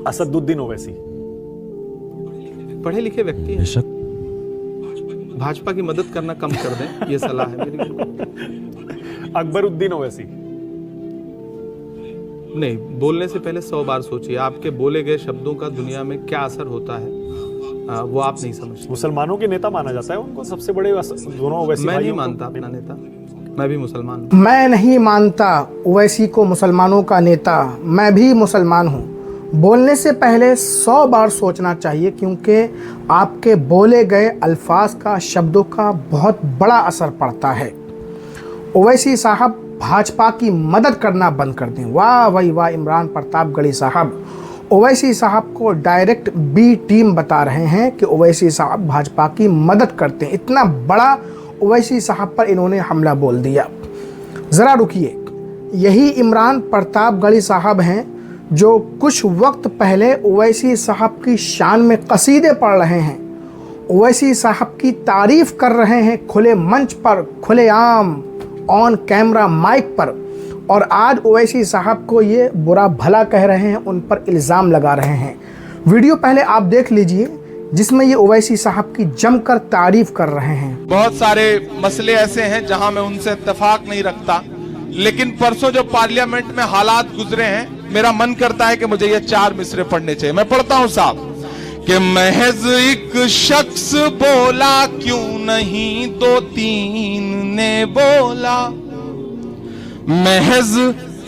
असदुद्दीन ओवैसी पढ़े लिखे व्यक्ति हैं। बेशक। भाजपा की मदद करना कम कर दें, ये सलाह है मेरी। अकबरुद्दीन ओवैसी नहीं, बोलने से पहले 100 बार सोचिए आपके बोले गए शब्दों का दुनिया में क्या असर होता है, वो आप नहीं समझते। मुसलमानों के नेता माना जाता है उनको, सबसे बड़े दोनों ओवैसी मैं नहीं भाइयों को। मानता अपना नेता, मैं भी मुसलमान हूँ। मैं नहीं मानता ओवैसी को मुसलमानों का नेता, मैं भी मुसलमान हूँ। बोलने से पहले 100 बार सोचना चाहिए, क्योंकि आपके बोले गए अल्फाज का, शब्दों का बहुत बड़ा असर पड़ता है। ओवैसी साहब भाजपा की मदद करना बंद कर दें। वाह भाई वाह, इमरान प्रतापगढ़ी साहब ओवैसी साहब को डायरेक्ट बी टीम बता रहे हैं कि ओवैसी साहब भाजपा की मदद करते हैं। इतना बड़ा ओवैसी साहब पर इन्होंने हमला बोल दिया। ज़रा रुकिए, यही इमरान प्रतापगढ़ी साहब हैं जो कुछ वक्त पहले ओवैसी साहब की शान में कसीदे पढ़ रहे हैं, ओवैसी साहब की तारीफ कर रहे हैं खुले मंच पर, खुलेआम ऑन कैमरा माइक पर, और आज ओवैसी साहब को ये बुरा भला कह रहे हैं, उन पर इल्ज़ाम लगा रहे हैं। वीडियो पहले आप देख लीजिए जिसमें ये ओवैसी साहब की जमकर तारीफ कर रहे हैं। बहुत सारे मसले ऐसे हैं जहां मैं उनसे इत्तेफाक नहीं रखता, लेकिन परसों जो पार्लियामेंट में हालात गुजरे हैं, मेरा मन करता है कि मुझे ये 4 मिसरे पढ़ने चाहिए। मैं पढ़ता हूं साहब कि महज एक शख्स बोला, क्यों नहीं 2-3 ने बोला। महज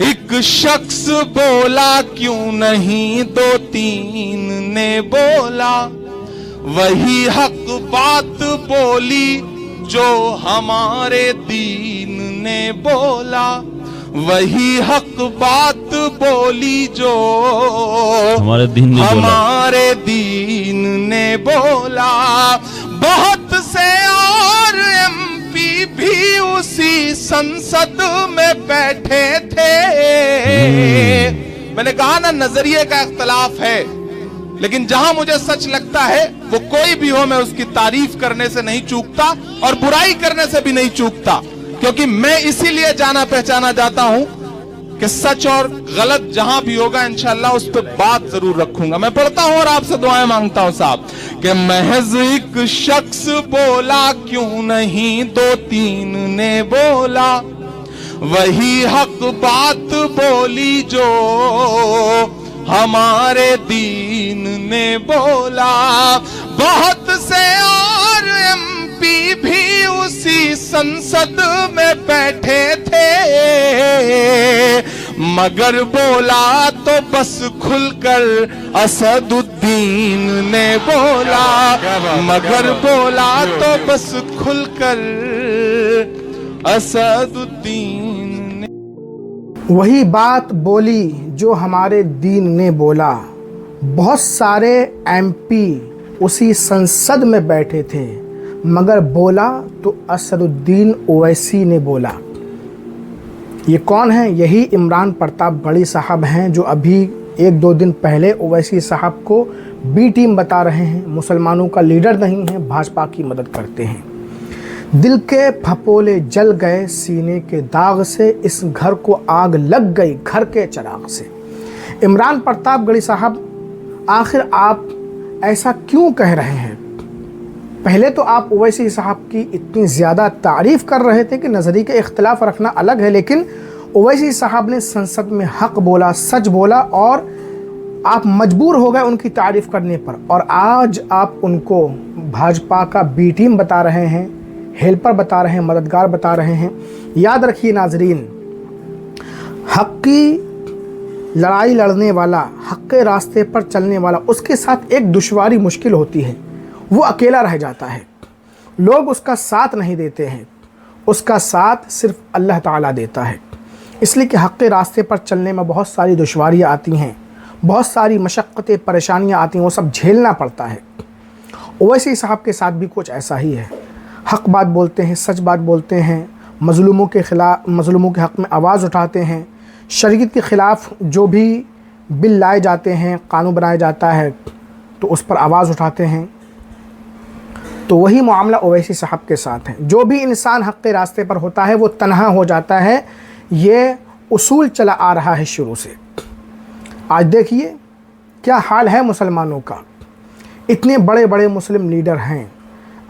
एक शख्स बोला, क्यों नहीं 2-3 ने बोला। वही हक बात बोली जो हमारे दीन ने बोला। वही हक बात बोली जो हमारे दीन ने बोला। बहुत से और एमपी भी उसी संसद में बैठे थे। मैंने कहा ना, नजरिए का इख्तलाफ है, लेकिन जहां मुझे सच लगता है वो कोई भी हो, मैं उसकी तारीफ करने से नहीं चूकता और बुराई करने से भी नहीं चूकता, क्योंकि मैं इसीलिए जाना पहचाना जाता हूं कि सच और गलत जहां भी होगा इंशाअल्लाह उस पर बात जरूर रखूंगा। मैं पढ़ता हूं और आपसे दुआएं मांगता हूं साहब कि महज एक शख्स बोला, क्यों नहीं 2-3 ने बोला। वही हक बात बोली जो हमारे दीन ने बोला। बहुत से और एमपी भी उसी संसद में बैठे थे, मगर बोला तो बस खुलकर असदुद्दीन ने बोला। मगर बोला तो बस खुलकर असदुद्दीन। वही बात बोली जो हमारे दीन ने बोला। बहुत सारे एमपी उसी संसद में बैठे थे, मगर बोला तो असदुद्दीन ओवैसी ने बोला। ये कौन है? यही इमरान प्रतापगढ़ी साहब हैं, जो अभी 1-2 दिन पहले ओवैसी साहब को बी टीम बता रहे हैं, मुसलमानों का लीडर नहीं है, भाजपा की मदद करते हैं। दिल के फपोले जल गए सीने के दाग से, इस घर को आग लग गई घर के चिराग से। इमरान प्रतापगढ़ी साहब, आखिर आप ऐसा क्यों कह रहे हैं? पहले तो आप ओवैसी साहब की इतनी ज़्यादा तारीफ़ कर रहे थे कि नज़रिए के इख्तिलाफ रखना अलग है, लेकिन ओवैसी साहब ने संसद में हक बोला, सच बोला, और आप मजबूर हो गए उनकी तारीफ़ करने पर, और आज आप उनको भाजपा का बी टीम बता रहे हैं, हेल्पर बता रहे हैं, मददगार बता रहे हैं। याद रखिए नाजरीन, हक की लड़ाई लड़ने वाला, हक के रास्ते पर चलने वाला, उसके साथ एक दुश्वारी मुश्किल होती है, वो अकेला रह जाता है। लोग उसका साथ नहीं देते हैं, उसका साथ सिर्फ अल्लाह ताला देता है। इसलिए कि हक के रास्ते पर चलने में बहुत सारी दुश्वारियाँ आती हैं, बहुत सारी मशक्क़तें, परेशानियाँ आती हैं, वो सब झेलना पड़ता है। ओवैसी साहब के साथ भी कुछ ऐसा ही है। हक बात बोलते हैं, सच बात बोलते हैं, मज़लूमों के ख़िलाफ़, मज़लूमों के हक़ में आवाज़ उठाते हैं, शरीयत के ख़िलाफ़ जो भी बिल लाए जाते हैं, कानून बनाया जाता है, तो उस पर आवाज़ उठाते हैं। तो वही मामला ओवैसी साहब के साथ है। जो भी इंसान हक़ के रास्ते पर होता है वो तन्हा हो जाता है, ये उसूल चला आ रहा है शुरू से। आज देखिए क्या हाल है मुसलमानों का। इतने बड़े बड़े मुस्लिम लीडर हैं,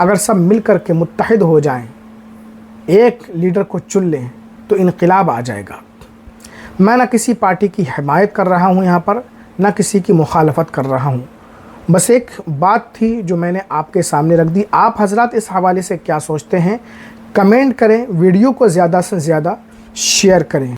अगर सब मिलकर के मुत्तहिद हो जाएं, एक लीडर को चुन लें तो इनकलाब आ जाएगा। मैं ना किसी पार्टी की हिमायत कर रहा हूं यहाँ पर, ना किसी की मुखालफत कर रहा हूं। बस एक बात थी जो मैंने आपके सामने रख दी। आप हजरात इस हवाले से क्या सोचते हैं, कमेंट करें, वीडियो को ज़्यादा से ज़्यादा शेयर करें।